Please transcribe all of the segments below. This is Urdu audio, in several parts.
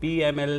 PML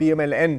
PMLN,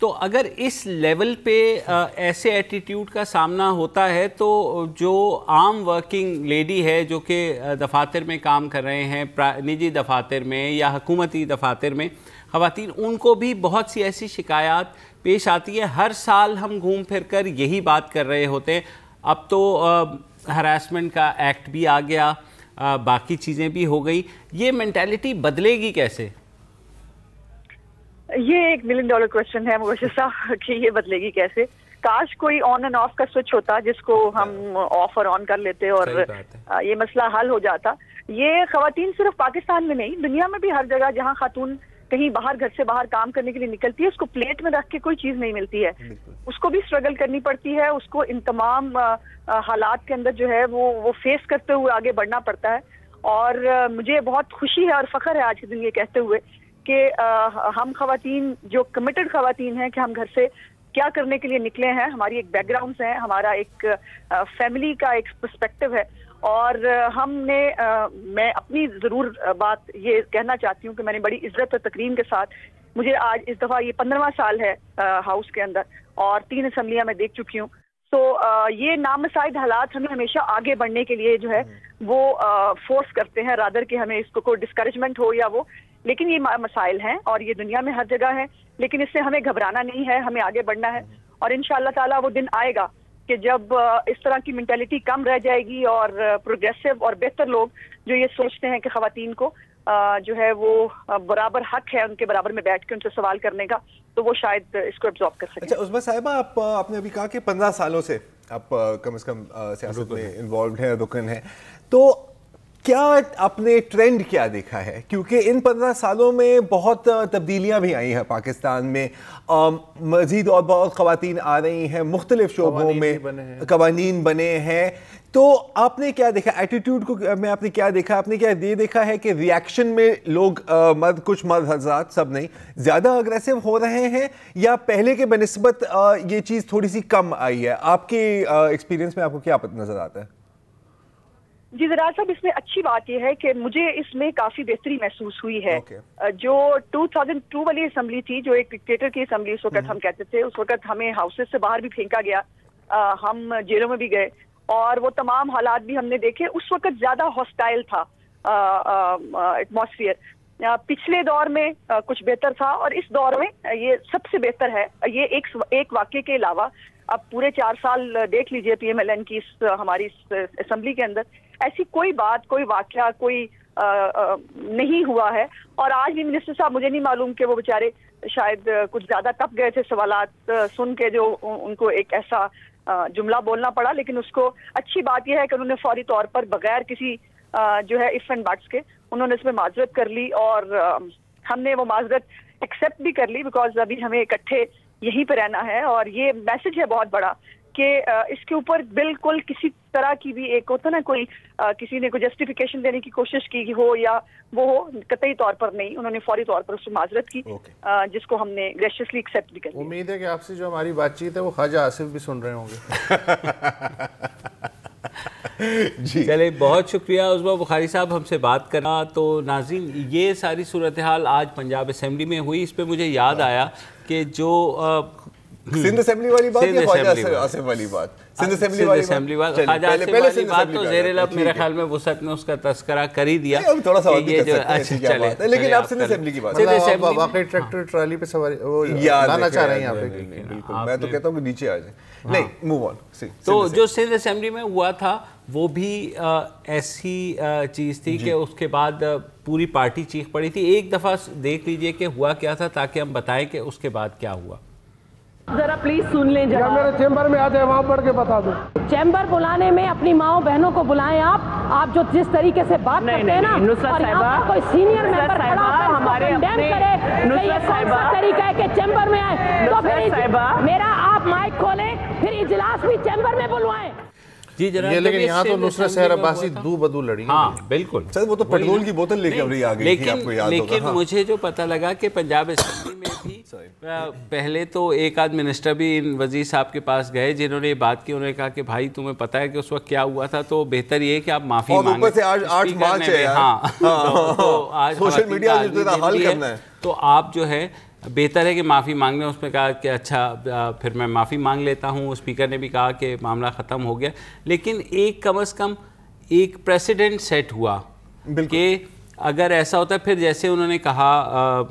تو اگر اس لیول پہ ایسے ایٹیٹیوڈ کا سامنا ہوتا ہے تو جو عام ورکنگ لیڈی ہے جو کہ دفاتر میں کام کر رہے ہیں، نجی دفاتر میں یا حکومتی دفاتر میں خواتین، ان کو بھی بہت سی ایسی شکایات پیش آتی ہے. ہر سال ہم گھوم پھر کر یہی بات کر رہے ہوتے ہیں. اب تو ہراسمنٹ کا ایکٹ بھی آ گیا، باقی چیزیں بھی ہو گئی. یہ مینٹیلٹی بدلے گی کیسے؟ یہ ایک $1 ملین کویسچن ہے مبشر صاحب کہ یہ بدلے گی کیسے. کاش کوئی آن اینڈ آف کا سوئچ ہوتا جس کو ہم آف اور آن کر لیتے اور یہ مسئلہ حل ہو جاتا. یہ خواتین صرف پاکستان میں نہیں، دنیا میں بھی ہر جگہ جہاں خاتون کہیں باہر گھر سے باہر کام کرنے کے لیے نکلتی ہے، اس کو پلیٹ میں رکھ کے کوئی چیز نہیں ملتی ہے. اس کو بھی اسٹرگل کرنی پڑتی ہے، اس کو ان تمام حالات کے اندر جو ہے وہ فیس کرتے ہوئے آگے بڑھنا پڑتا ہے. اور مجھے بہت خوشی ہے اور فخر ہے آج کے دن یہ کہتے ہوئے کہ ہم خواتین جو کمیٹڈ خواتین ہیں کہ ہم گھر سے کیا کرنے کے لیے نکلے ہیں، ہماری ایک بیک گراؤنڈز ہیں، ہمارا ایک فیملی کا ایک پرسپیکٹو ہے. اور ہم نے میں اپنی ضرور بات یہ کہنا چاہتی ہوں کہ میں نے بڑی عزت اور تکریم کے ساتھ، مجھے آج اس دفعہ یہ 15واں سال ہے ہاؤس کے اندر اور 3 اسمبلیاں میں دیکھ چکی ہوں. تو یہ نامساعد حالات ہمیں ہمیشہ آگے بڑھنے کے لیے جو ہے وہ فورس کرتے ہیں، رادر کہ ہمیں اس کو کوئی ڈسکریجمنٹ ہو یا وہ، لیکن یہ مسائل ہیں اور یہ دنیا میں ہر جگہ ہے. لیکن اس سے ہمیں گھبرانا نہیں ہے، ہمیں آگے بڑھنا ہے. اور انشاءاللہ تعالیٰ وہ دن آئے گا کہ جب اس طرح کی مینٹیلٹی کم رہ جائے گی اور پروگریسو اور بہتر لوگ جو یہ سوچتے ہیں کہ خواتین کو جو ہے وہ برابر حق ہے ان کے برابر میں بیٹھ کے ان سے سوال کرنے کا، تو وہ شاید اس کو ایبزارب کر سکیں. اچھا عظمیٰ صاحبہ، آپ نے ابھی کہا کہ 15 سالوں سے آپ کم از کم سیاست میں انوالوڈ ہیں، رکن ہیں، تو کیا آپ نے ٹرینڈ کیا دیکھا ہے؟ کیونکہ ان 15 سالوں میں بہت تبدیلیاں بھی آئی ہیں پاکستان میں، مزید اور بہت خواتین آ رہی ہیں، مختلف شعبوں میں قوانین بنے ہیں. تو آپ نے کیا دیکھا ایٹیٹیوڈ کو میں؟ آپ نے کیا دیکھا؟ آپ نے کیا یہ دیکھا ہے کہ ریاکشن میں لوگ کچھ مرد حضرات، سب نہیں، زیادہ اگریسو ہو رہے ہیں یا پہلے کے بنسبت یہ چیز تھوڑی سی کم آئی ہے؟ آپ کے ایکسپیرینس میں آپ کو کیا نظر آتا ہے؟ جی زراعت صاحب، اس میں اچھی بات یہ ہے کہ مجھے اس میں کافی بہتری محسوس ہوئی ہے. جو 2002 والی اسمبلی تھی، جو ایک ڈکٹیٹر کی اسمبلی اس وقت ہم کہتے تھے، اس وقت ہمیں ہاؤسز سے باہر بھی پھینکا گیا، ہم جیلوں میں بھی گئے اور وہ تمام حالات بھی ہم نے دیکھے. اس وقت زیادہ ہاسٹائل تھا ایٹماسفیئر. پچھلے دور میں کچھ بہتر تھا اور اس دور میں یہ سب سے بہتر ہے. یہ ایک واقعے کے علاوہ اب پورے 4 سال دیکھ لیجئے پی ایم ایل این کی ہماری اسمبلی کے اندر ایسی کوئی بات، کوئی واقعہ، کوئی نہیں ہوا ہے. اور آج بھی منسٹر صاحب مجھے نہیں معلوم کہ وہ بیچارے شاید کچھ زیادہ تپ گئے تھے سوالات سن کے جو ان کو ایک ایسا جملہ بولنا پڑا. لیکن اس کو اچھی بات یہ ہے کہ انہوں نے فوری طور پر بغیر کسی جو ہے اف اینڈ بٹس کے انہوں نے اس میں معذرت کر لی اور ہم نے وہ معذرت ایکسیپٹ بھی کر لی، بیکاز ابھی ہمیں اکٹھے یہیں پہ رہنا ہے. اور یہ میسج ہے بہت بڑا کہ اس کے اوپر بالکل کسی طرح کی بھی ایک ہوتا نا کوئی کسی نے کوئی جسٹیفیکیشن دینے کی کوشش کی ہو یا وہ ہو، قطعی طور پر نہیں. انہوں نے فوری طور پر اس سے معذرت کی جس کو ہم نے گریشیسلی ایکسیپٹ بھی کر لیا. امید ہے کہ آپ سے جو ہماری بات چیت ہے وہ خواجہ آصف بھی سن رہے ہوں گے. جی چلے، بہت شکریہ عظمیٰ بخاری صاحب ہم سے بات کرنا. تو ناظرین، یہ ساری صورتحال آج پنجاب اسمبلی میں ہوئی. اس پہ مجھے یاد آیا کہ جو سندھ اسمبلی والی بات یا خواجہ آصف والی بات؟ سندھ اسمبلی بات، خواجہ آصف والی بات تو زیر لب میرے خیال میں وسعت نے اس کا تذکرہ کر ہی دیا. تھوڑا سا چلے، لیکن آپ سندھ اسمبلی کی بات واقعی ٹریکٹر ٹرالی پہ سواری لانا چاہ رہے ہیں آپ؟ بالکل، میں تو کہتا ہوں کہ نیچے آ جائیں. نہیں، موو آن. تو جو سندھ اسمبلی میں ہوا تھا وہ بھی ایسی چیز تھی کہ اس کے بعد پوری پارٹی چیخ پڑی تھی. ایک دفعہ دیکھ لیجئے کہ ہوا کیا تھا تاکہ ہم بتائیں کہ اس کے بعد کیا ہوا. ذرا پلیز سن لیں. جب میرے چیمبر میں آتے ہیں وہاں پڑھ کے بتا دو. چیمبر بلانے میں اپنی ماؤں بہنوں کو بلائیں. آپ جو جس طریقے سے بات کرتے ہیں نا، اور یہاں پر کوئی سینئر ممبر کھڑا کر ہمارے کنڈیم کرے کہ یہ کون سا طریقہ ہے کہ چیمبر میں آئے، تو پھر میرا آپ مائک کھولیں، پھر اجلاس بھی چیمبر میں بلوائیں. جی جناب، لیکن یہاں تو نصرت سحر عباسی دو بدو لڑی. ہاں بالکل، وہ تو پیٹرول کی بوتل لے کے ابھی آ گئی تھی، آپ کو یاد ہوگا. لیکن مجھے جو پتہ لگا کہ پنجاب اسمبلی میں بھی پہلے تو ایک آدھ منسٹر بھی وزیر صاحب کے پاس گئے جنہوں نے یہ بات کی. انہوں نے کہا کہ بھائی تمہیں پتہ ہے کہ اس وقت کیا ہوا تھا، تو بہتر یہ کہ آپ معافی مانگیں. اور اوپر سے آج 8 مارچ ہے. ہاں، سوشل میڈیا جو حل کرنا ہے، تو آپ جو ہے بہتر ہے کہ معافی مانگ لیں. اس نے کہا کہ اچھا پھر میں معافی مانگ لیتا ہوں. اسپیکر نے بھی کہا کہ معاملہ ختم ہو گیا. لیکن ایک کم از کم ایک پریسیڈنٹ سیٹ ہوا کہ اگر ایسا ہوتا ہے پھر جیسے انہوں نے کہا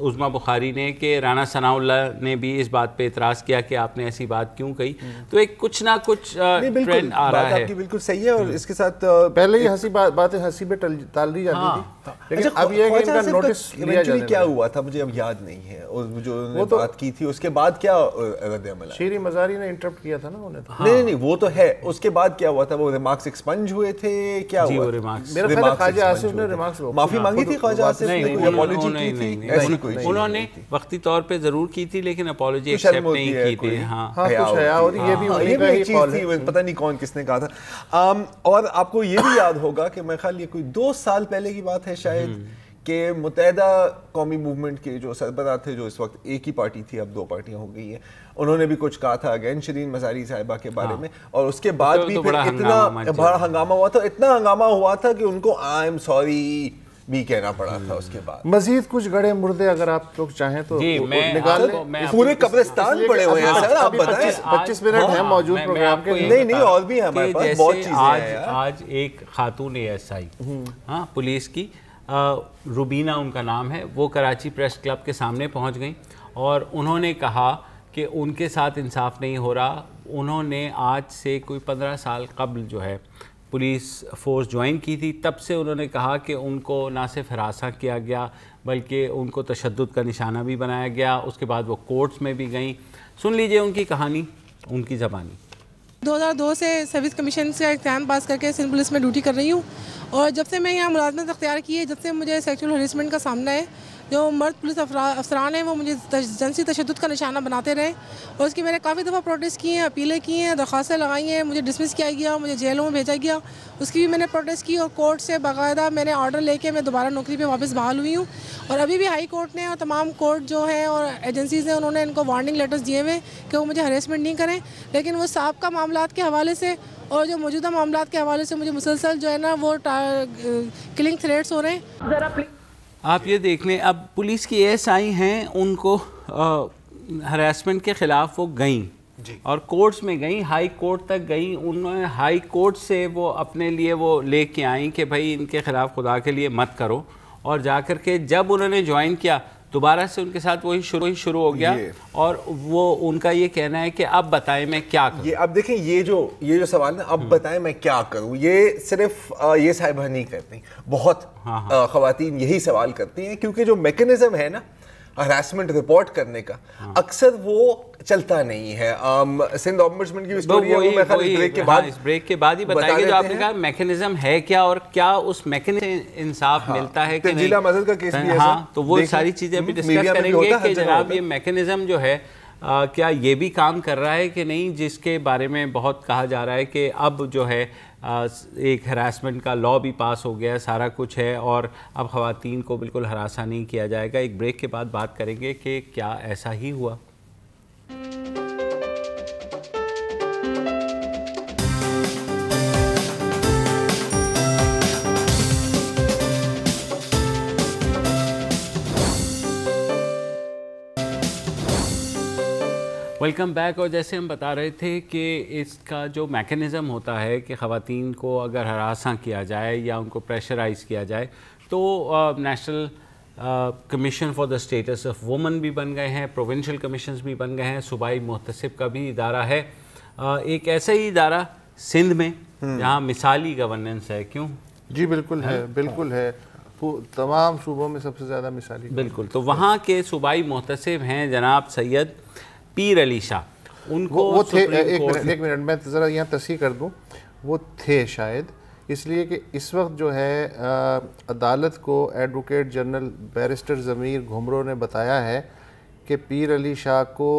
عظمیٰ بخاری نے کہ رانا ثناء اللہ نے بھی اس بات پہ اعتراض کیا کہ آپ نے ایسی بات کیوں کہی, تو ایک کچھ نہ کچھ ٹرینڈ آ رہا ہے. بالکل صحیح ہے. اور اس کے ساتھ پہلے ہی ہنسی باتیں ہنسی پہ ٹال دی جاتی تھی, لیکن اب یہ ہے کہ ان کا نوٹس لیا جانے کیا ہوا تھا مجھے اب یاد نہیں ہے. اور جو انہوں نے بات کی تھی اس کے بعد کیا رد عمل؟ شیری مزاری نے انٹرپٹ کیا تھا نا انہیں. نہیں وہ تو ہے. اس کے بعد کیا ہوا تھا؟ وہ ریمارکس ایکسپنج ہوئے تھے. کیا ہوا؟ میرا خیال ہے خواجہ آصف نے ریمارکس معافی مانگی تھی. خواجہ آصف نے کوئی اپالوجی کی تھی؟ انہوں نے وقتی طور پہ ضرور کی تھی لیکن اپالوجی ایکسیپٹ نہیں کی تھی. ہاں کچھ حیا اور یہ بھی ایک چیز تھی, پتہ نہیں کون کس نے کہا تھا. اور آپ کو یہ بھی یاد ہوگا کہ میں خیال یہ کوئی 2 سال پہلے کی بات ہے شاید, کہ متحدہ قومی موومنٹ کے جو سربراہ تھے, جو اس وقت ایک ہی پارٹی تھی اب 2 پارٹیاں ہو گئی ہیں, انہوں نے بھی کچھ کہا تھا اگین شرین مزاری صاحبہ کے بارے میں. اور اس کے بعد بھی پھر اتنا بڑا ہنگامہ ہوا تھا, اتنا ہنگامہ ہوا تھا کہ ان کو آئی ایم سوری بھی کہنا پڑا تھا. اس کے بعد مزید کچھ گڑے مردے اگر آپ لوگ چاہیں تو نکال لیں. پورے قبرستان پڑے ہوئے ہیں سر. آپ بتائیں 25 منٹ ہیں موجود پروگرام کے. نہیں اور بھی ہیں ہمارے پاس بہت چیزیں ہیں. آج ایک خاتون ASI ہاں پولیس کی, روبینہ ان کا نام ہے, وہ کراچی پریس کلب کے سامنے پہنچ گئیں اور انہوں نے کہا کہ ان کے ساتھ انصاف نہیں ہو رہا. انہوں نے آج سے کوئی 15 سال قبل جو ہے پولیس فورس جوائن کی تھی. تب سے انہوں نے کہا کہ ان کو نہ صرف ہراساں کیا گیا بلکہ ان کو تشدد کا نشانہ بھی بنایا گیا. اس کے بعد وہ کورٹس میں بھی گئیں. سن لیجئے ان کی کہانی, ان کی زبانی. 2002 سے سروس کمیشن سے ایگزام پاس کر کے سندھ پولیس میں ڈیوٹی کر رہی ہوں, اور جب سے میں یہاں ملازمت اختیار کی ہے, جب سے مجھے سیکچول ہریسمنٹ کا سامنا ہے. جو مرد پولیس افسران ہیں وہ مجھے جنسی تشدد کا نشانہ بناتے رہے, اور اس کی میں نے کافی دفعہ پروٹیسٹ کی ہیں, اپیلیں کی ہیں, درخواستیں لگائی ہیں. مجھے ڈسمس کیا گیا, مجھے جیلوں میں بھیجا گیا, اس کی بھی میں نے پروٹیسٹ کی. اور کورٹ سے باقاعدہ میں نے آرڈر لے کے میں دوبارہ نوکری پہ واپس بحال ہوئی ہوں. اور ابھی بھی ہائی کورٹ نے اور تمام کورٹ جو ہیں اور ایجنسیز ہیں انہوں نے ان کو وارننگ لیٹرز دیے ہوئے کہ وہ مجھے ہریسمنٹ نہیں کریں. لیکن وہ سابقہ معاملات کے حوالے سے اور جو موجودہ معاملات کے حوالے سے مجھے مسلسل جو ہے نا وہ کلنگ تھریٹس ہو رہے ہیں. ذرا آپ یہ دیکھ لیں, اب پولیس کی ASI ہیں, ان کو ہراسمنٹ کے خلاف وہ گئیں اور کورٹس میں گئیں, ہائی کورٹ تک گئیں. انہوں نے ہائی کورٹ سے وہ اپنے لیے وہ لے کے آئیں کہ بھائی ان کے خلاف خدا کے لیے مت کرو. اور جا کر کے جب انہوں نے جوائن کیا دوبارہ سے ان کے ساتھ وہی شروع ہو گیا. اور وہ ان کا یہ کہنا ہے کہ اب بتائیں میں کیا کروں. اب دیکھیں یہ جو سوال نا, اب بتائیں میں کیا کروں, یہ صرف یہ صاحبہ نہیں کرتی, بہت خواتین یہی سوال کرتی ہیں. کیونکہ جو میکنزم ہے نا ہراسمنٹ رپورٹ کرنے کا, اکثر وہ چلتا نہیں ہے. سندھ آمبڈسمن کی سٹوری ہے, وہ میں خالی بریک کے بعد ہی بتائیں گے جو آپ نے کہا میکنزم ہے کیا اور کیا اس میکنزم سے انصاف ملتا ہے کہ تنزیلہ مزل کا کیس بھی ہے. ہاں تو وہ ساری چیزیں بھی ڈسکس کریں گے کہ جناب یہ میکنزم جو ہے کیا یہ بھی کام کر رہا ہے کہ نہیں, جس کے بارے میں بہت کہا جا رہا ہے کہ اب جو ہے ایک ہراسمنٹ کا لا بھی پاس ہو گیا, سارا کچھ ہے اور اب خواتین کو بالکل ہراساں نہیں کیا جائے گا. ایک بریک کے بعد بات کریں گے کہ کیا ایسا ہی ہوا. Welcome back. اور جیسے ہم بتا رہے تھے کہ اس کا جو میکنزم ہوتا ہے کہ خواتین کو اگر ہراساں کیا جائے یا ان کو پریشرائز کیا جائے تو national commission for the status of women بھی بن گئے ہیں, پروونشل کمیشنز بھی بن گئے ہیں, صوبائی محتسب کا بھی ادارہ ہے. ایک ایسا ہی ادارہ سندھ میں جہاں مثالی گورننس ہے. کیوں؟ جی بالکل ہے, بالکل ہے, تمام صوبوں میں سب سے زیادہ مثالی. بالکل. تو وہاں کے صوبائی محتسب ہیں جناب سید پیر علی شاہ. ان کو وہ تھے, ایک منٹ میں ذرا یہاں تصحیح کر دوں, وہ تھے شاید اس لیے کہ اس وقت جو ہے عدالت کو ایڈوکیٹ جنرل بیرسٹر ضمیر گھمرو نے بتایا ہے کہ پیر علی شاہ کو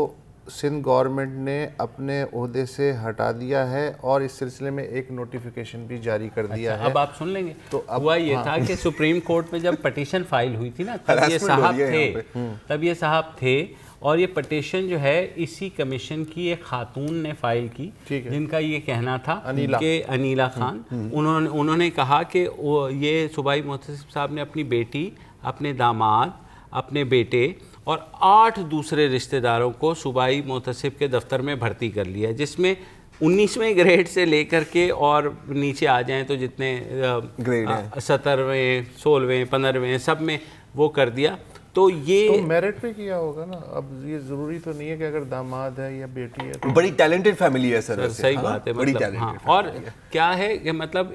سندھ گورنمنٹ نے اپنے عہدے سے ہٹا دیا ہے اور اس سلسلے میں ایک نوٹیفیکیشن بھی جاری کر دیا ہے. اب آپ سن لیں گے. تو ہوا یہ تھا کہ سپریم کورٹ میں جب پٹیشن فائل ہوئی تھی نا تب یہ صاحب تھے اور یہ پٹیشن جو ہے اسی کمیشن کی ایک خاتون نے فائل کی جن کا یہ کہنا تھا کہ انیلا خان. انہوں نے کہا کہ یہ صوبائی محتسب صاحب نے اپنی بیٹی, اپنے داماد, اپنے بیٹے اور 8 دوسرے رشتہ داروں کو صوبائی محتسب کے دفتر میں بھرتی کر لیا، جس میں 19ویں گریڈ سے لے کر کے اور نیچے آ جائیں تو جتنے 17ویں 16ویں 15ویں سب میں وہ کر دیا. تو یہ میرٹ پہ کیا ہوگا نا. اب یہ ضروری تو نہیں ہے کہ اگر داماد ہے یا بیٹی ہے. بڑی ٹیلنٹڈ فیملی ہے سر. صحیح بات ہے. مطلب اور کیا ہے کہ مطلب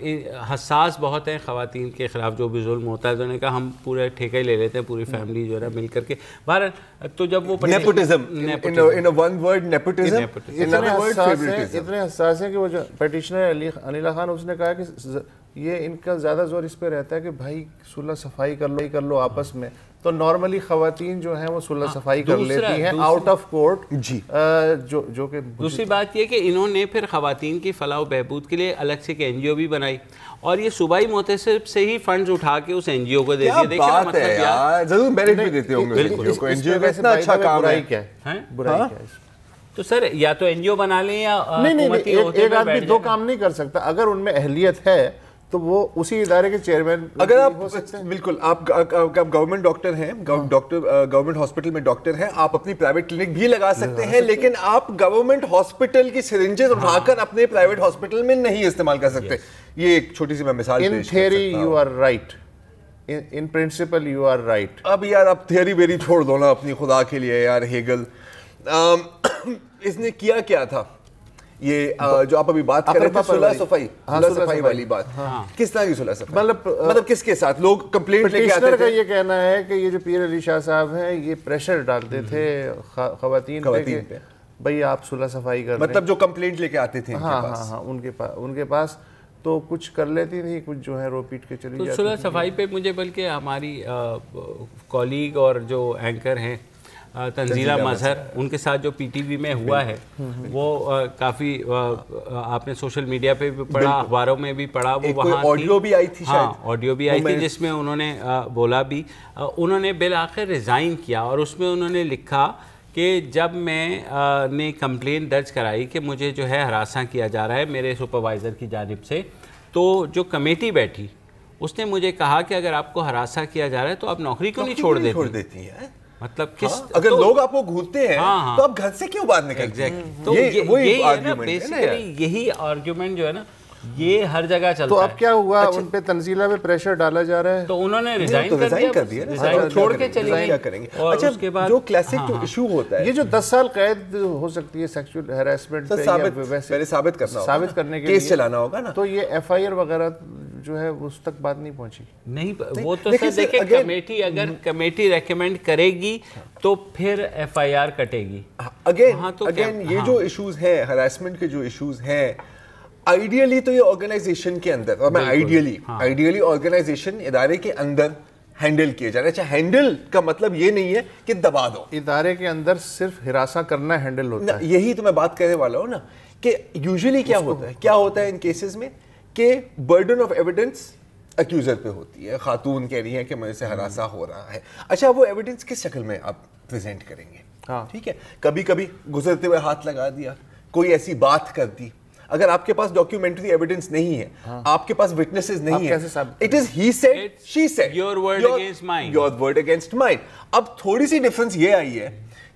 حساس بہت ہیں خواتین کے خلاف جو بھی ظلم ہوتا ہے. انہوں نے کہا ہم پورے ٹھیکے لے لیتے ہیں پوری فیملی جو ہے مل کر کے. بہرحال تو جب وہ اتنے حساس ہیں کہ وہ جو پیٹیشنر انیلا خان اس نے کہا کہ یہ ان کا زیادہ زور اس پہ رہتا ہے کہ بھائی صلح صفائی کر لو آپس میں. تو نارملی خواتین جو ہیں وہ صلح صفائی کر لیتی ہیں آؤٹ آف کورٹ. جی جو کہ دوسری بات یہ کہ انہوں نے پھر خواتین کی فلاح و بہبود کے لیے الگ سے ایک NGO بھی بنائی اور یہ صوبائی محتسب سے ہی فنڈز اٹھا کے اس NGO کو دے دیے. بات ہے یار ضرور میرٹ بھی دیتے ہوں گے. NGO کا اتنا اچھا کام ہے. کیا ہے برائی کیا ہے؟ تو سر یا تو NGO بنا لیں یا نہیں ایک آدمی دو کام نہیں کر سکتا. اگر ان میں اہلیت ہے تو وہ اسی ادارے کے چیئرمین. اگر آپ بالکل آپ گورنمنٹ ڈاکٹر ہیں, گورنمنٹ ہاسپٹل میں ڈاکٹر ہیں, آپ اپنی پرائیویٹ کلینک بھی لگا سکتے ہیں, لیکن آپ گورنمنٹ ہاسپٹل کی سرنجز اٹھا کر اپنے پرائیویٹ ہاسپٹل میں نہیں استعمال کر سکتے. یہ ایک چھوٹی سی میں مثال in theory you are right, in principle you are right. اب یار آپ تھیوری ویری چھوڑ دو نا اپنی خدا کے لیے یار. ہیگل اس نے کیا تھا یہ جو آپ ابھی بات کر رہے تھے صلح صفائی والی بات, کس طرح کی صلح صفائی مطلب کس کے ساتھ لوگ کمپلینٹ لے کے آتے تھے؟ کا یہ کہنا ہے کہ یہ جو پیر علی شاہ صاحب ہیں یہ پریشر ڈالتے تھے خواتین پہ بھئی آپ صلح صفائی کر رہے ہیں, مطلب جو کمپلینٹ لے کے آتے تھے ہاں ان کے پاس تو کچھ کر لیتی تھی, کچھ جو ہے رو پیٹ کے چلی جاتی. صلح صفائی پہ مجھے بلکہ ہماری کولیگ اور جو اینکر ہیں تنزیلہ مظہر, ان کے ساتھ جو PTV میں ہوا ہے وہ کافی آپ نے سوشل میڈیا پہ بھی پڑھا, اخباروں میں بھی پڑھا, وہ وہاں آڈیو بھی آئی تھی. ہاں آڈیو بھی آئی تھی جس میں انہوں نے بولا بھی, انہوں نے بالآخر ریزائن کیا اور اس میں انہوں نے لکھا کہ جب میں نے کمپلین درج کرائی کہ مجھے جو ہے ہراساں کیا جا رہا ہے میرے سپروائزر کی جانب سے, تو جو کمیٹی بیٹھی اس نے مجھے کہا کہ اگر آپ کو ہراساں کیا جا رہا ہے تو آپ نوکری کیوں نہیں چھوڑ دیتی ہیں. مطلب کس اگر لوگ آپ کو گھورتے ہیں تو آپ گھر سے کیوں باہر نکلتے ہیں؟ تو یہی ہے نا بیسیکلی, یہی آرگیومنٹ جو ہے نا یہ ہر جگہ چلتا ہے. تو اب کیا ہوا, ان پہ تنزیلہ پہ پریشر ڈالا جا رہا ہے تو انہوں نے ریزائن کر دیا, چھوڑ کے چلی گئی. کیا کریں گے؟ اچھا جو کلاسک جو ایشو ہوتا ہے, یہ جو 10 سال قید ہو سکتی ہے سیکسول ہیراسمنٹ پہ, پہلے ثابت کرنے کے کیس چلانا ہوگا نا, تو یہ FIR وغیرہ جو ہے اس تک بات نہیں پہنچی. نہیں وہ تو سر دیکھیں کمیٹی اگر کمیٹی ریکمینڈ کرے گی تو پھر FIR کٹے گی. اگین یہ جو ایشوز ہیں ہراسمنٹ کے جو ایشوز ہیں, آئیڈیلی تو یہ آرگنائزیشن کے اندر, اور میں آئیڈیلی آرگنائزیشن ادارے کے اندر ہینڈل کیے جا رہے ہیں. اچھا ہینڈل کا مطلب یہ نہیں ہے کہ دبا دو, ادارے کے اندر صرف ہراساں کرنا ہینڈل ہوتا ہے. یہی تو میں بات کرنے والا ہوں نا کہ یوزلی کیا ہوتا ہے ان کیسز میں کہ برڈن آف ایویڈنس ایکیوزر پہ ہوتی ہے. خاتون کہہ رہی ہیں کہ مجھ سے ہراساں ہو رہا ہے. اچھا وہ ایویڈنس کس شکل میں آپ پریزنٹ کریں گے؟ ٹھیک ہے, کبھی کبھی گزرتے ہوئے ہاتھ لگا دیا, کوئی ایسی بات کر دی. اگر آپ کے پاس ڈاکیومنٹری ایویڈنس نہیں ہے, آپ کے پاس وٹنسز نہیں ہیں, it is he said she said, your word against mine, your word against mine. اب تھوڑی سی ڈفرنس یہ آئی ہے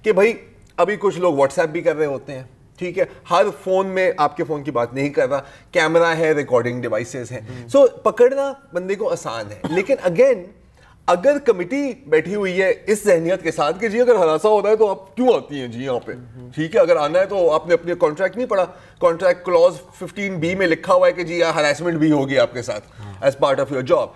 کہ بھائی ابھی کچھ لوگ واٹس ایپ بھی کر رہے ہوتے ہیں, ٹھیک ہے, ہر فون میں آپ کے فون کی بات نہیں کر رہا, کیمرہ ہے, ریکارڈنگ ڈیوائسز ہیں, سو پکڑنا بندے کو آسان ہے. لیکن اگین اگر کمیٹی بیٹھی ہوئی ہے اس ذہنیت کے ساتھ کہ جی اگر ہراساں ہوتا ہے تو آپ کیوں آتی ہیں جی یہاں پہ, ٹھیک ہے, اگر آنا ہے تو آپ نے اپنے کانٹریکٹ نہیں پڑھا, کانٹریکٹ کلوز 15B میں لکھا ہوا ہے کہ جی ہراسمنٹ بھی ہوگی آپ کے ساتھ as part of your job,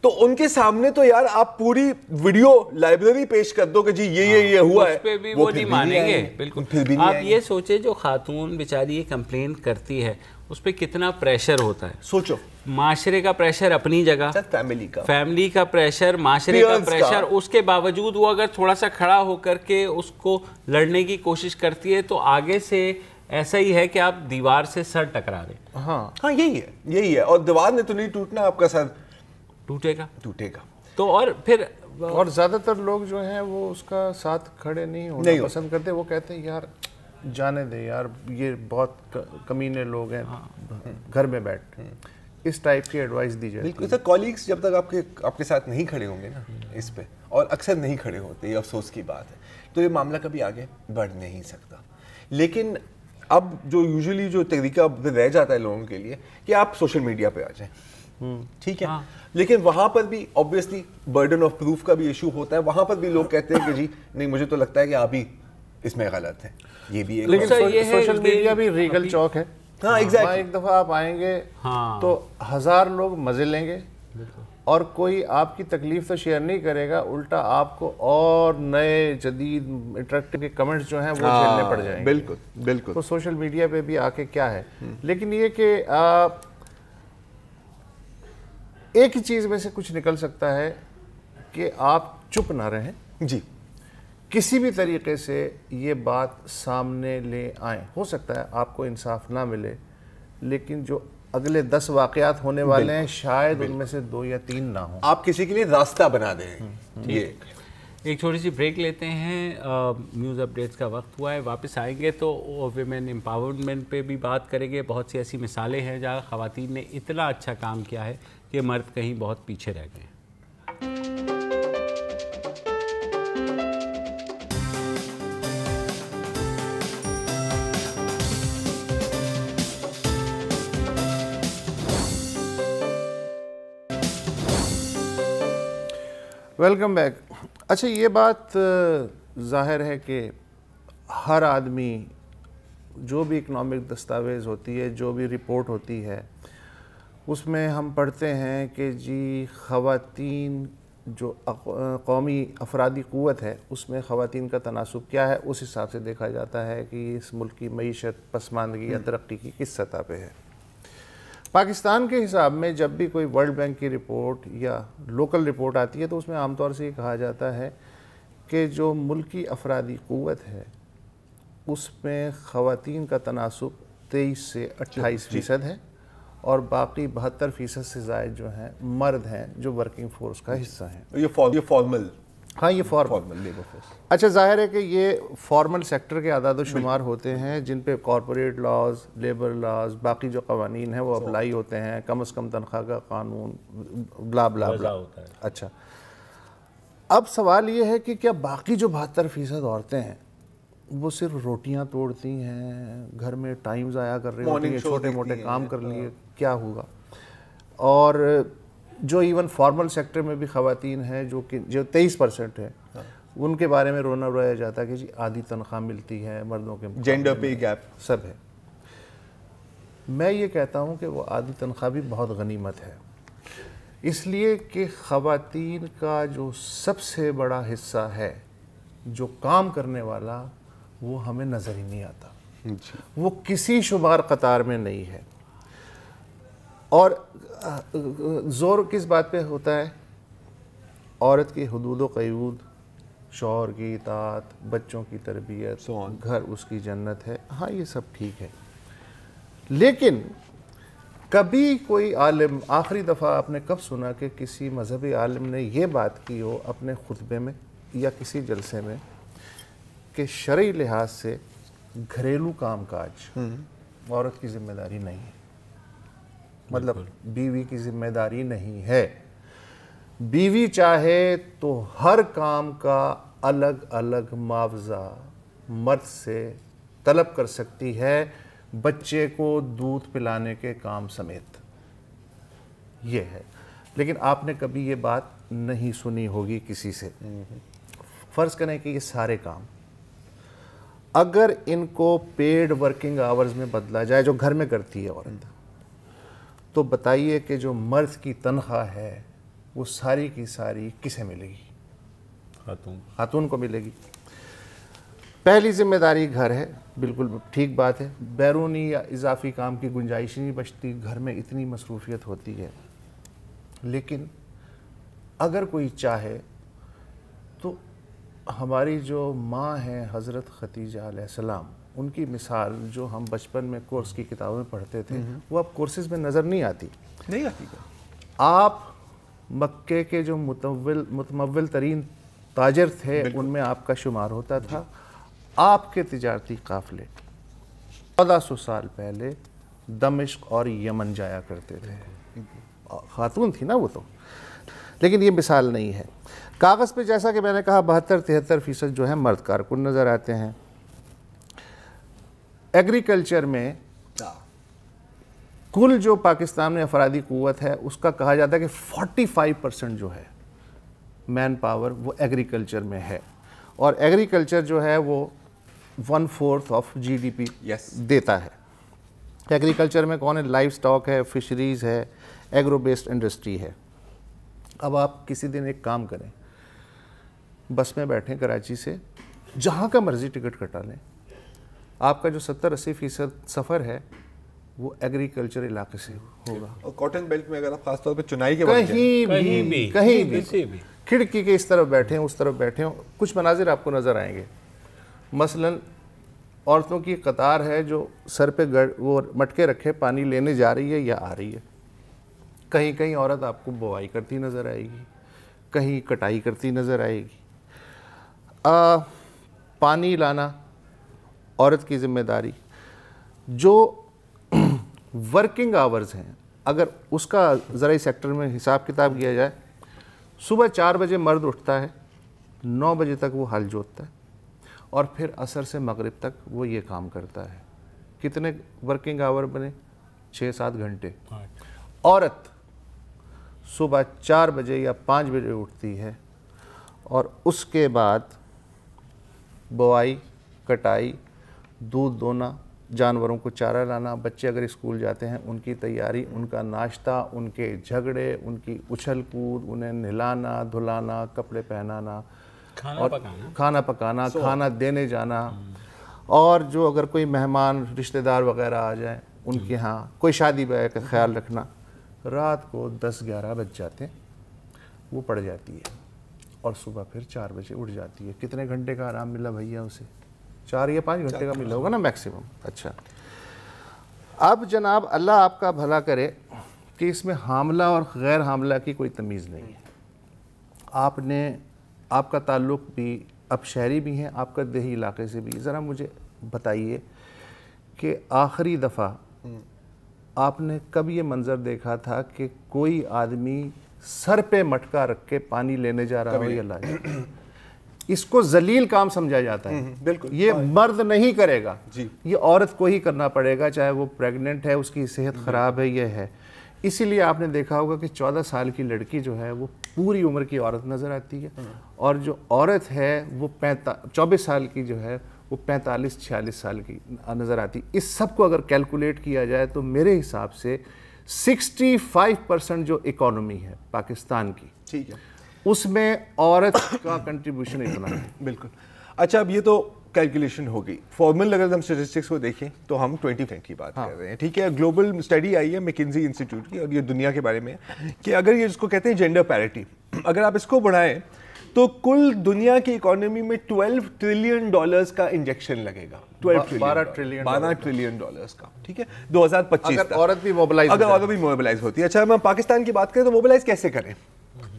تو ان کے سامنے تو یار آپ پوری ویڈیو لائبریری پیش کر دو کہ جی یہ ہوا ہے, اس پہ بھی وہ نہیں مانیں گے. بالکل آپ یہ سوچیں جو خاتون بیچاری یہ کمپلین کرتی ہے اس پہ کتنا پریشر ہوتا ہے. سوچو, معاشرے کا پریشر اپنی جگہ, فیملی کا پریشر, معاشرے کا پریشر, اس کے باوجود وہ اگر تھوڑا سا کھڑا ہو کر کے اس کو لڑنے کی کوشش کرتی ہے تو آگے سے ایسا ہی ہے کہ آپ دیوار سے سر ٹکرا دیں. ہاں یہی ہے, اور دیوار نے تو نہیں ٹوٹنا, آپ کا سر ٹوٹے گا. تو اور پھر اور زیادہ تر لوگ جو ہیں وہ اس کا ساتھ کھڑے نہیں ہونا پسند کرتے. وہ کہتے ہیں یار جانے دے یار, یہ بہت کمینے لوگ ہیں, گھر میں بیٹھ. اس ٹائپ کی ایڈوائس دی جائے. بالکل سر, کولیگز جب تک آپ کے ساتھ نہیں کھڑے ہوں گے نا اس پہ, اور اکثر نہیں کھڑے ہوتے, یہ افسوس کی بات ہے. تو یہ معاملہ کبھی آگے بڑھ نہیں سکتا. لیکن اب جو یوزلی جو طریقہ رہ جاتا ہے لوگوں کے لیے کہ آپ سوشل میڈیا پہ آ جائیں, ٹھیک ہے, لیکن وہاں پر بھی obviously برڈن آف پروف کا بھی ایشو ہوتا ہے. وہاں پر بھی لوگ کہتے ہیں کہ جی نہیں, مجھے تو لگتا ہے کہ آپ ہی اس میں غلط ہیں. یہ بھی ایک, لیکن سوشل میڈیا بھی ریگل چوک ہے. ہاں ایگزیکٹلی, ایک دفعہ آپ آئیں گے تو 1000 لوگ مزے لیں گے اور کوئی آپ کی تکلیف تو شیئر نہیں کرے گا, الٹا آپ کو اور نئے جدید انٹریکٹیو کے کمنٹس جو ہیں وہ جھیلنے پڑ جائیں گے. بالکل بالکل. تو سوشل میڈیا پہ بھی آ کے کیا ہے, لیکن یہ کہ ایک ہی چیز میں سے کچھ نکل سکتا ہے کہ آپ چپ نہ رہیں, جی کسی بھی طریقے سے یہ بات سامنے لے آئیں. ہو سکتا ہے آپ کو انصاف نہ ملے, لیکن جو اگلے 10 واقعات ہونے والے ہیں شاید ان میں سے 2 یا 3 نہ ہوں. آپ کسی کے لیے راستہ بنا دیں. یہ ایک چھوٹی سی بریک لیتے ہیں, نیوز اپڈیٹس کا وقت ہوا ہے. واپس آئیں گے تو ویمن امپاورمنٹ پہ بھی بات کریں گے. بہت سی ایسی مثالیں ہیں جہاں خواتین نے اتنا اچھا کام کیا ہے کہ مرد کہیں بہت پیچھے رہ گئے ہیں. Welcome back. اچھا, یہ بات ظاہر ہے کہ ہر آدمی جو بھی اکنامک دستاویز ہوتی ہے, جو بھی رپورٹ ہوتی ہے, اس میں ہم پڑھتے ہیں کہ جی خواتین جو قومی افرادی قوت ہے اس میں خواتین کا تناسب کیا ہے, اس حساب سے دیکھا جاتا ہے کہ اس ملک کی معیشت پسماندگی یا ترقی کی کس سطح پہ ہے. پاکستان کے حساب میں جب بھی کوئی ورلڈ بینک کی رپورٹ یا لوکل رپورٹ آتی ہے تو اس میں عام طور سے یہ کہا جاتا ہے کہ جو ملکی افرادی قوت ہے اس میں خواتین کا تناسب 23 سے 28% ہے, اور باقی 72% سے زائد جو ہیں مرد ہیں جو ورکنگ فورس کا حصہ ہیں. یہ فارمل, ہاں یہ فارمل لیبر فورس. اچھا, ظاہر ہے کہ یہ فارمل سیکٹر کے اعداد و شمار ہوتے ہیں جن پہ کارپوریٹ لاز, لیبر لاز, باقی جو قوانین ہیں وہ اپلائی ہوتے ہیں, کم از کم تنخواہ کا قانون, بلا بلا بلا ہوتا ہے. اچھا, اب سوال یہ ہے کہ کیا باقی جو 72% عورتیں ہیں وہ صرف روٹیاں توڑتی ہیں, گھر میں ٹائم ضائع کر رہی ہوتی ہیں, چھوٹے موٹے کام کر لیے, کیا ہوگا؟ اور جو ایون فارمل سیکٹر میں بھی خواتین ہیں جو 23% ہے, ان کے بارے میں رونا رویا جاتا ہے کہ جی آدھی تنخواہ ملتی ہے مردوں کے, جینڈر پے گیپ سب ہے. میں یہ کہتا ہوں کہ وہ آدھی تنخواہ بھی بہت غنیمت ہے, اس لیے کہ خواتین کا جو سب سے بڑا حصہ ہے جو کام کرنے والا وہ ہمیں نظر ہی نہیں آتا, وہ کسی شمار قطار میں نہیں ہے. اور زور کس بات پہ ہوتا ہے؟ عورت کی حدود و قیود, شوہر کی اطاعت, بچوں کی تربیت, گھر اس کی جنت ہے. ہاں یہ سب ٹھیک ہے, لیکن کبھی کوئی عالم, آخری دفعہ آپ نے کب سنا کہ کسی مذہبی عالم نے یہ بات کی ہو اپنے خطبے میں یا کسی جلسے میں کہ شرعی لحاظ سے گھریلو کام کاج عورت کی ذمہ داری نہیں ہے, مطلب بیوی کی ذمہ داری نہیں ہے. بیوی چاہے تو ہر کام کا الگ الگ معاوضہ مرد سے طلب کر سکتی ہے, بچے کو دودھ پلانے کے کام سمیت. یہ ہے, لیکن آپ نے کبھی یہ بات نہیں سنی ہوگی کسی سے. فرض کریں کہ یہ سارے کام اگر ان کو پیڈ ورکنگ آورز میں بدلا جائے جو گھر میں کرتی ہے عورت, تو بتائیے کہ جو مرد کی تنخواہ ہے وہ ساری کی ساری کسے ملے گی؟ خاتون کو ملے گی. پہلی ذمہ داری گھر ہے, بالکل ٹھیک بات ہے, بیرونی یا اضافی کام کی گنجائش نہیں بچتی, گھر میں اتنی مصروفیت ہوتی ہے. لیکن اگر کوئی چاہے تو ہماری جو ماں ہیں حضرت خدیجہ علیہ السلام, ان کی مثال جو ہم بچپن میں کورس کی کتابوں میں پڑھتے تھے وہ اب کورسز میں نظر نہیں آتی. آپ مکے کے جو متمول ترین تاجر تھے ان میں آپ کا شمار ہوتا تھا. آپ کے تجارتی قافلے 1400 سال پہلے دمشق اور یمن جایا کرتے تھے. خاتون تھی نا وہ تو. لیکن یہ مثال نہیں ہے. کاغذ پہ جیسا کہ میں نے کہا 72-73% جو ہے مرد کارکن نظر آتے ہیں. ایگریکلچر میں کل جو پاکستان میں افرادی قوت ہے اس کا کہا جاتا ہے کہ 45% جو ہے مین پاور وہ ایگریکلچر میں ہے, اور ایگریکلچر جو ہے وہ 1/4 آف GDP دیتا ہے. ایگریکلچر میں کون ہے؟ لائف سٹاک ہے, فشریز ہے, ایگرو بیسڈ انڈسٹری ہے. اب آپ کسی دن ایک کام کریں, بس میں بیٹھیں کراچی سے, جہاں کا مرضی ٹکٹ کٹا لیں, آپ کا جو 70-80% سفر ہے وہ ایگریکلچر علاقے سے ہوگا. اور کاٹن بیلٹ میں اگر آپ خاص طور پہ چنائی کے کہیں بھی کھڑکی کے اس طرف بیٹھے ہیں اس طرف بیٹھے ہوں, کچھ مناظر آپ کو نظر آئیں گے. مثلا عورتوں کی قطار ہے جو سر پہ وہ مٹکے رکھے پانی لینے جا رہی ہے یا آ رہی ہے. کہیں کہیں عورت آپ کو بوائی کرتی نظر آئے گی, کہیں کٹائی کرتی نظر آئے گی. پانی لانا عورت کی ذمہ داری. جو ورکنگ آورز ہیں اگر اس کا زرعی سیکٹر میں حساب کتاب کیا جائے, صبح 4 بجے مرد اٹھتا ہے, 9 بجے تک وہ ہل جوتتا ہے, اور پھر عصر سے مغرب تک وہ یہ کام کرتا ہے. کتنے ورکنگ آور بنے؟ 6-7 گھنٹے. عورت صبح 4 بجے یا 5 بجے اٹھتی ہے, اور اس کے بعد بوائی, کٹائی, دودھ دونا, جانوروں کو چارہ لانا, بچے اگر اسکول جاتے ہیں ان کی تیاری, ان کا ناشتہ, ان کے جھگڑے, ان کی اچھل کود, انہیں نہلانا دھلانا, کپڑے پہنانا, کھانا پکانا, کھانا دینے جانا, اور جو اگر کوئی مہمان رشتہ دار وغیرہ آ جائیں ان کے ہاں کوئی شادی بیاہ کا خیال رکھنا. رات کو 10-11 بج جاتے ہیں, وہ پڑ جاتی ہے, اور صبح پھر 4 بجے اٹھ جاتی ہے. کتنے گھنٹے کا آرام ملا بھیا اسے؟ 4 یا 5 گھنٹے کا ملا ہوگا نا میکسیمم. اچھا, اب جناب اللہ آپ کا بھلا کرے کہ اس میں حاملہ اور غیر حاملہ کی کوئی تمیز نہیں ہے. آپ کا تعلق بھی اب شہری بھی ہیں, آپ کا دیہی علاقے سے بھی. ذرا مجھے بتائیے کہ آخری دفعہ آپ نے کب یہ منظر دیکھا تھا کہ کوئی آدمی سر پہ مٹکا رکھ کے پانی لینے جا رہا ہو یا لا جا رہا؟ اس کو ذلیل کام سمجھا جاتا ہے. بالکل, یہ مرد نہیں کرے گا, یہ عورت کو ہی کرنا پڑے گا, چاہے وہ پریگننٹ ہے, اس کی صحت خراب ہے, یہ ہے. اسی لیے آپ نے دیکھا ہوگا کہ 14 سال کی لڑکی جو ہے وہ پوری عمر کی عورت نظر آتی ہے, اور جو عورت ہے وہ 24 سال کی جو ہے وہ 45-46 سال کی نظر آتی. اس سب کو اگر کیلکولیٹ کیا جائے تو میرے حساب سے 65% جو اکانومی ہے پاکستان کی, ٹھیک ہے, اس میں عورت کا کنٹریبیوشن اتنا ہے. بالکل. اچھا, اب یہ تو کیلکولیشن ہو گئی. فارمل اگر ہم اسٹیٹسٹکس کو دیکھیں تو ہم 20% کی بات کر رہے ہیں, ٹھیک ہے. گلوبل اسٹڈی آئی ہے میکنزی انسٹیٹیوٹ کی, اور یہ دنیا کے بارے میں کہ اگر یہ جس کو کہتے ہیں جینڈر پیرٹی, اگر آپ اس کو بڑھائیں تو کل دنیا کی اکانومی میں $12 ٹریلین کا انجیکشن لگے گا. 12 ٹریلین کا, ٹھیک ہے, 2025 تک. عورت بھی موبلائز ہوتی ہے. اچھا, ہم پاکستان کی بات کریں تو موبلائز کیسے کریں؟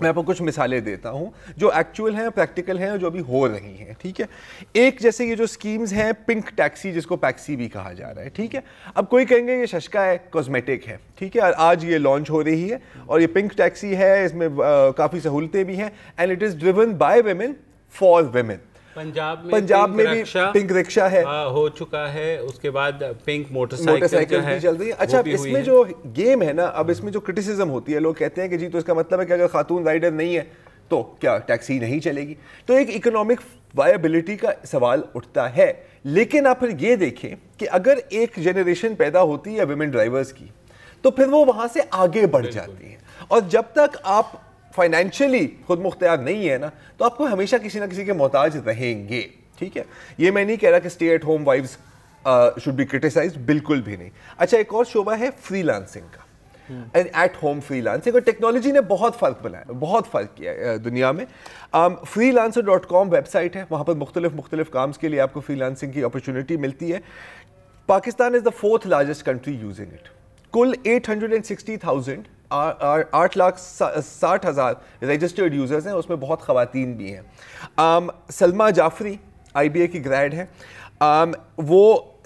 میں آپ کو کچھ مثالیں دیتا ہوں جو ایکچوئل ہیں, پریکٹیکل ہیں, اور جو ابھی ہو رہی ہیں, ٹھیک ہے. ایک جیسے یہ جو اسکیمز ہیں, پنک ٹیکسی جس کو پیکسی بھی کہا جا رہا ہے, ٹھیک ہے. اب کوئی کہیں گے یہ ششکا ہے, کاسمیٹک ہے, ٹھیک ہے, آج یہ لانچ ہو رہی ہے, اور یہ پنک ٹیکسی ہے, اس میں کافی سہولتیں بھی ہیں, and it is driven by women for women. Punjab میں بھی پنک رکشا ہے, ہو چکا ہے, اس کے بعد پنک موٹر سائیکل بھی چل رہی ہے. اچھا, اس میں جو گیم ہے نا, اب اس میں جو کرٹیسزم ہوتی ہے, لوگ کہتے ہیں کہ جی تو اس کا مطلب ہے کہ اگر خاتون رائڈر نہیں ہے تو کیا ٹیکسی نہیں چلے گی؟ تو ایک اکنامک وائبلٹی کا سوال اٹھتا ہے. لیکن آپ پھر یہ دیکھیں کہ اگر ایک جنریشن پیدا ہوتی ہے ویمن ڈرائیورز کی تو پھر وہ وہاں سے آگے بڑھ جاتی ہیں, اور جب تک آپ فائنینشلی خود مختار نہیں ہے نا تو آپ کو ہمیشہ کسی نہ کسی کے محتاج رہیں گے, ٹھیک ہے. یہ میں نہیں کہہ رہا کہ stay at home wives should be criticised, بالکل بھی نہیں. اچھا, ایک اور شعبہ ہے فری لانسنگ کا, ایٹ ہوم فری لانسنگ, اور ٹیکنالوجی نے بہت فرق بنایا, بہت فرق کیا ہے دنیا میں. freelancer.com ویب سائٹ ہے, وہاں پر مختلف کامز کے لیے آپ کو فری لانسنگ کی اپرچونٹی ملتی ہے. پاکستان از دا 4th largest country using it. کل 860,000 رجسٹرڈ یوزرز ہیں, اس میں بہت خواتین بھی ہیں. سلما جعفری IBA کی گریڈ ہے, وہ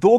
2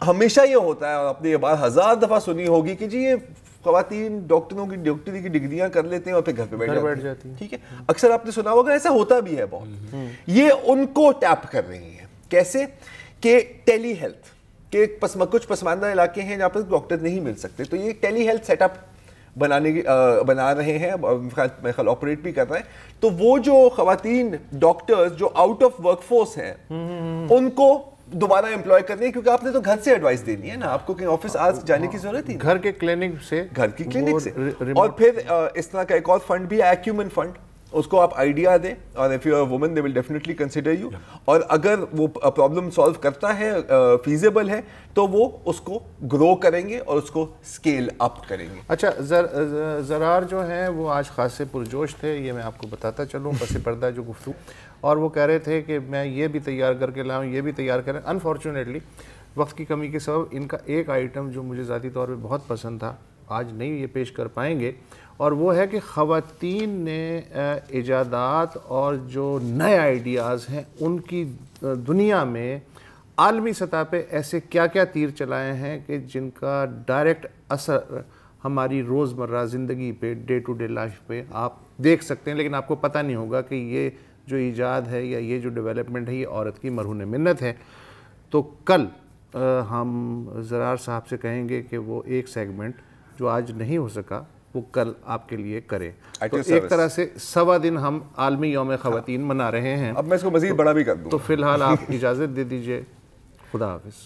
ہمیشہ یہ ہوتا ہے, اور آپ نے یہ بات 1000 دفعہ سنی ہوگی کہ جی یہ خواتین ڈاکٹروں کی ڈاکٹری کی ڈگریاں کر لیتے ہیں اور پھر گھر پہ بیٹھ جاتی ہیں. ٹھیک ہے, اکثر آپ نے سنا ہوگا ایسا ہوتا بھی ہے بہت. یہ ان کو ٹیپ کر رہی ہیں. کیسے کہ ٹیلی ہیلتھ کہ کچھ پسماندہ علاقے ہیں جہاں پر ڈاکٹر نہیں مل سکتے, تو یہ ٹیلی ہیلتھ سیٹ اپ بنا رہے ہیں, میرے خیال آپریٹ بھی کر رہے ہیں. تو وہ جو خواتین ڈاکٹرز جو آؤٹ آف ورک فورس ہیں ان کو دوبارہ امپلوائے کرنی ہے, کیونکہ آپ نے تو گھر سے ایڈوائس دینی ہے نا, آپ کو کہیں آفس آج جانے کی ضرورت ہی نہیں, گھر کے کلینک سے, گھر کی کلینک سے. اور پھر اس طرح کا ایک اور فنڈ بھی ہے, ایکیومن فنڈ, اس کو آپ آئیڈیا دیں اور if you are a woman they will definitely consider you, اور اگر وہ پرابلم سالو کرتا ہے, فیزیبل ہے, تو وہ اس کو گرو کریں گے اور اس کو اسکیل اپ کریں گے. اچھا, زرار جو ہیں وہ آج خاصے پرجوش تھے, یہ میں آپ کو بتاتا چلوں پس پردہ جو گفتگو, اور وہ کہہ رہے تھے کہ میں یہ بھی تیار کر کے لاؤں, یہ بھی تیار کریں. انفارچونیٹلی وقت کی کمی کے سبب ان کا ایک آئٹم جو مجھے ذاتی طور پہ بہت پسند تھا آج نہیں یہ پیش کر پائیں گے, اور وہ ہے کہ خواتین نے ایجادات اور جو نئے آئیڈیاز ہیں ان کی دنیا میں عالمی سطح پہ ایسے کیا کیا تیر چلائے ہیں کہ جن کا ڈائریکٹ اثر ہماری روزمرہ زندگی پہ, ڈے ٹو ڈے لائف پہ آپ دیکھ سکتے ہیں, لیکن آپ کو پتہ نہیں ہوگا کہ یہ جو ایجاد ہے یا یہ جو ڈیولپمنٹ ہے یہ عورت کی مرہون منت ہے. تو کل ہم زرار صاحب سے کہیں گے کہ وہ ایک سیگمنٹ جو آج نہیں ہو سکا وہ کل آپ کے لیے کریں. تو ایک طرح سے 1.25 دن ہم عالمی یوم خواتین منا رہے ہیں. اب میں اس کو مزید بڑا بھی کر دوں. تو فی الحال آپ اجازت دے دیجئے. خدا حافظ.